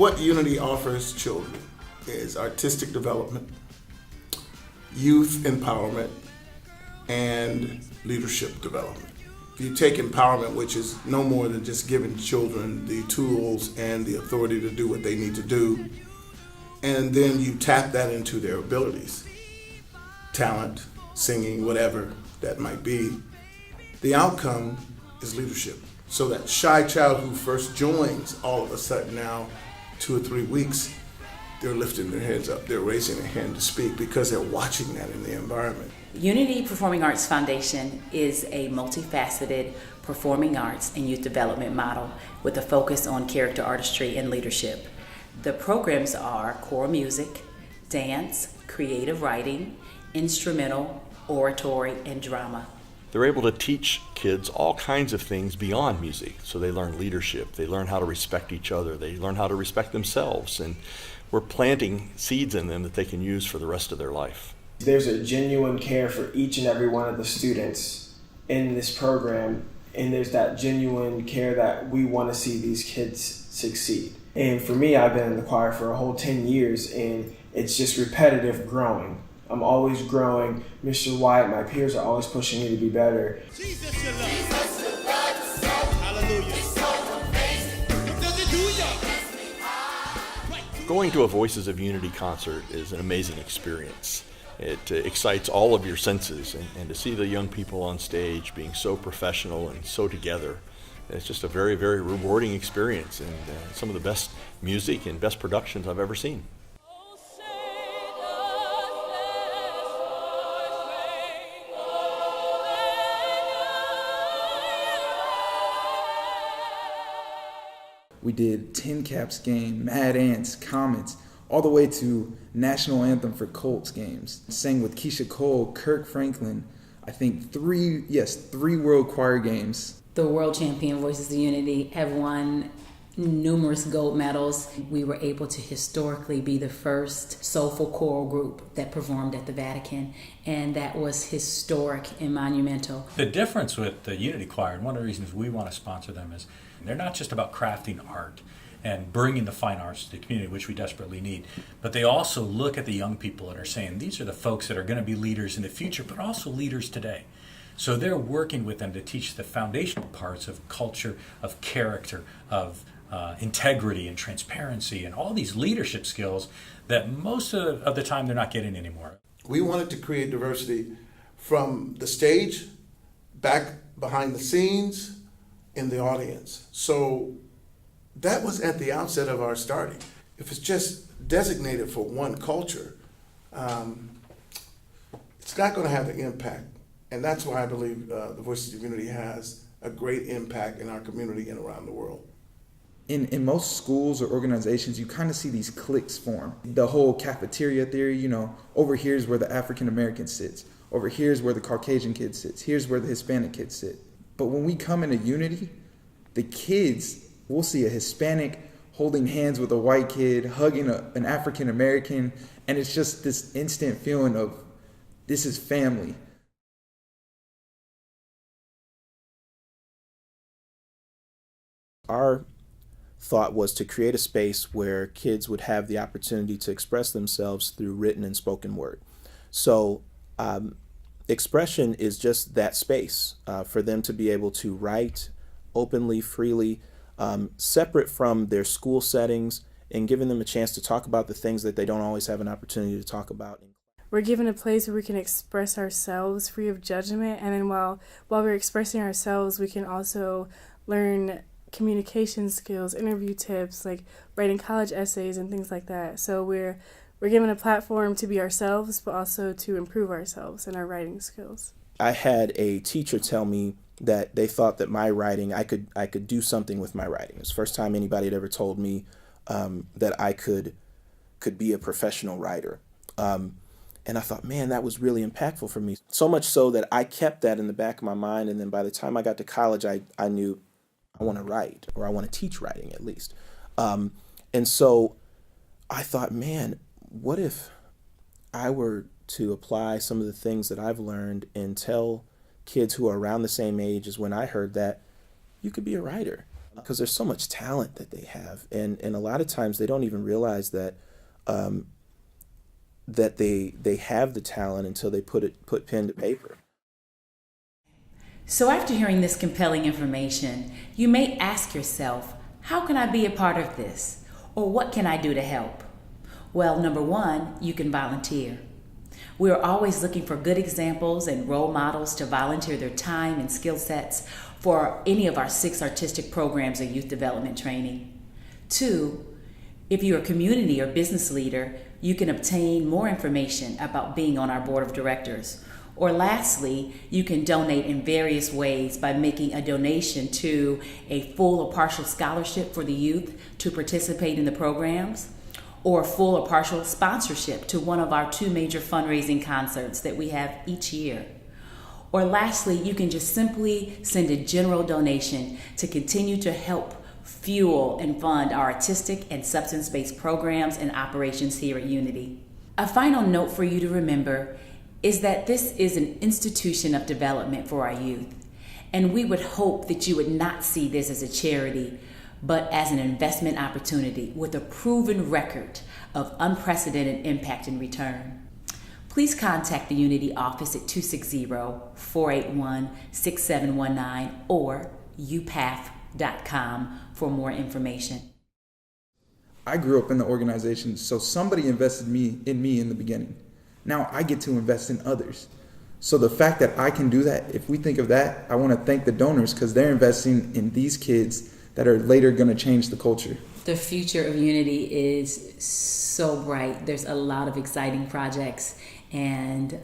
What Unity offers children is artistic development, youth empowerment, and leadership development. If you take empowerment, which is no more than just giving children the tools and the authority to do what they need to do, and then you tap that into their abilities, talent, singing, whatever that might be, the outcome is leadership. So that shy child who first joins, all of a sudden now, 2 or 3 weeks, they're lifting their heads up, they're raising their hand to speak because they're watching that in the environment. Unity Performing Arts Foundation is a multifaceted performing arts and youth development model with a focus on character artistry and leadership. The programs are choral music, dance, creative writing, instrumental, oratory, and drama. They're able to teach kids all kinds of things beyond music. So they learn leadership, they learn how to respect each other, they learn how to respect themselves, and we're planting seeds in them that they can use for the rest of their life. There's a genuine care for each and every one of the students in this program, and there's that genuine care that we want to see these kids succeed. And for me, I've been in the choir for a whole 10 years, and it's just repetitive growing. I'm always growing. Mr. White, my peers are always pushing me to be better. Jesus, your love. Jesus, your love is so, hallelujah. It's so amazing. What does it do, y'all? Going to a Voices of Unity concert is an amazing experience. It excites all of your senses, and to see the young people on stage being so professional and so together, it's just a very, very rewarding experience, and some of the best music and best productions I've ever seen. We did Tin Caps game, Mad Ants, Comets, all the way to National Anthem for Colts games. Sang with Keisha Cole, Kirk Franklin, I think three World Choir games. The world champion Voices of Unity have won numerous gold medals. We were able to historically be the first soulful choral group that performed at the Vatican, and that was historic and monumental. The difference with the Unity Choir, and one of the reasons we want to sponsor them, is they're not just about crafting art and bringing the fine arts to the community, which we desperately need, but they also look at the young people and are saying, these are the folks that are going to be leaders in the future, but also leaders today. So they're working with them to teach the foundational parts of culture, of character, of integrity and transparency, and all these leadership skills that most of the time they're not getting anymore. We wanted to create diversity from the stage, back behind the scenes, in the audience. So that was at the outset of our starting. If it's just designated for one culture, it's not going to have the impact. And that's why I believe the Voices of Unity has a great impact in our community and around the world. In most schools or organizations, you kind of see these cliques form. The whole cafeteria theory, over here is where the African American sits. Over here is where the Caucasian kid sits. Here's where the Hispanic kids sit. But when we come into Unity, the kids, we'll see a Hispanic holding hands with a white kid, hugging an African American, and it's just this instant feeling of this is family. Our thought was to create a space where kids would have the opportunity to express themselves through written and spoken word. So expression is just that space for them to be able to write openly, freely, separate from their school settings, and giving them a chance to talk about the things that they don't always have an opportunity to talk about. We're given a place where we can express ourselves free of judgment, and then while we're expressing ourselves, we can also learn communication skills, interview tips, like writing college essays and things like that. So we're given a platform to be ourselves, but also to improve ourselves and our writing skills. I had a teacher tell me that they thought that my writing, I could do something with my writing. It was the first time anybody had ever told me that I could be a professional writer. And I thought, man, that was really impactful for me. So much so that I kept that in the back of my mind, and then by the time I got to college, I knew I want to write, or I want to teach writing at least. And so I thought, man, what if I were to apply some of the things that I've learned and tell kids who are around the same age as when I heard that you could be a writer. because there's so much talent that they have, and a lot of times they don't even realize that that they have the talent until they put pen to paper. So after hearing this compelling information, you may ask yourself, how can I be a part of this? Or what can I do to help? Well, number one, you can volunteer. We are always looking for good examples and role models to volunteer their time and skill sets for any of our 6 artistic programs or youth development training. 2, if you're a community or business leader, you can obtain more information about being on our board of directors. Or lastly, you can donate in various ways by making a donation to a full or partial scholarship for the youth to participate in the programs, or full or partial sponsorship to one of our 2 major fundraising concerts that we have each year. Or lastly, you can just simply send a general donation to continue to help fuel and fund our artistic and substance-based programs and operations here at Unity. A final note for you to remember is that this is an institution of development for our youth, and we would hope that you would not see this as a charity, but as an investment opportunity with a proven record of unprecedented impact and return. Please contact the Unity office at 260-481-6719 or upath.com for more information. I grew up in the organization, so somebody invested in me in the beginning. Now I get to invest in others. So the fact that I can do that, if we think of that, I want to thank the donors because they're investing in these kids that are later going to change the culture. The future of Unity is so bright. There's a lot of exciting projects and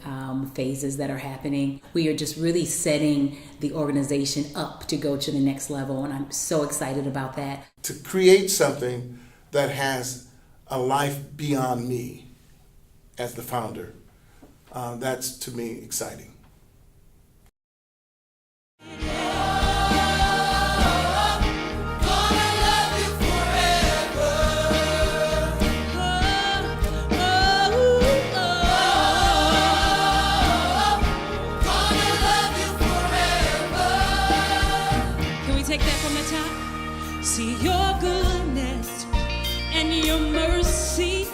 phases that are happening. We are just really setting the organization up to go to the next level, and I'm so excited about that. To create something that has a life beyond me as the founder, that's to me exciting. Take that from the top. See your goodness and your mercy